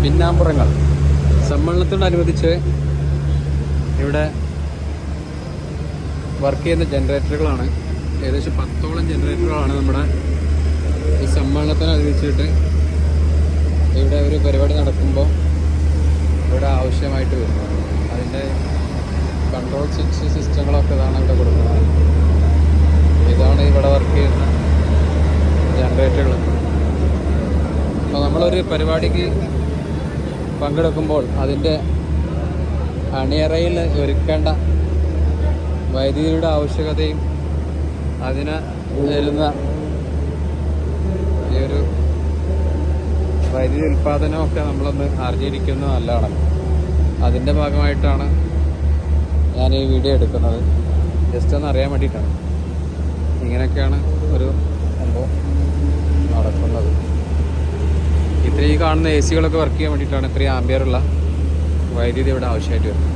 പിന്നാമ്പുറങ്ങൾ സമ്മേളനത്തോടനുബന്ധിച്ച് ഇവിടെ വർക്ക് ചെയ്യുന്ന ജനറേറ്ററുകളാണ്. ഏകദേശം 10ഓളം ജനറേറ്ററുകളാണ് നമ്മുടെ ഈ സമ്മേളനത്തിനനുബന്ധിച്ചിട്ട് ഇവിടെ ഒരു പരിപാടി നടക്കുമ്പോൾ ഇവിടെ ആവശ്യമായിട്ട് വരുന്നത്. അതിൻ്റെ കൺട്രോൾ സ്വിച്ച് സിസ്റ്റങ്ങളൊക്കെ ഇതാണ് ഇവിടെ കൊടുക്കുന്നത്. ഇതാണ് ഇവിടെ വർക്ക് ചെയ്യുന്ന ജനറേറ്ററുകൾ. അപ്പോൾ നമ്മളൊരു പരിപാടിക്ക് പങ്കെടുക്കുമ്പോൾ അതിൻ്റെ അണിയറയിൽ ഒരുക്കേണ്ട വൈദ്യുതിയുടെ ആവശ്യകതയും അതിന് വരുന്ന ഈ ഒരു വൈദ്യുതി ഉൽപ്പാദനമൊക്കെ നമ്മളൊന്ന് അറിഞ്ഞിരിക്കുന്നത് നല്ലതാണല്ലോ. അതിൻ്റെ ഭാഗമായിട്ടാണ് ഞാൻ ഈ വീഡിയോ എടുക്കുന്നത്. ജസ്റ്റ് ഒന്ന് അറിയാൻ വേണ്ടിയിട്ടാണ്. ഇങ്ങനെയൊക്കെയാണ് ഒരു സംഭവം നടക്കുന്നത്. ഇത്രയും കാണുന്ന AC കളൊക്കെ വർക്ക് ചെയ്യാൻ വേണ്ടിയിട്ടാണ് ഇത്രയും ആംബിയറുള്ള വൈദ്യുതി ഇവിടെ ആവശ്യമായിട്ട് വരുന്നത്.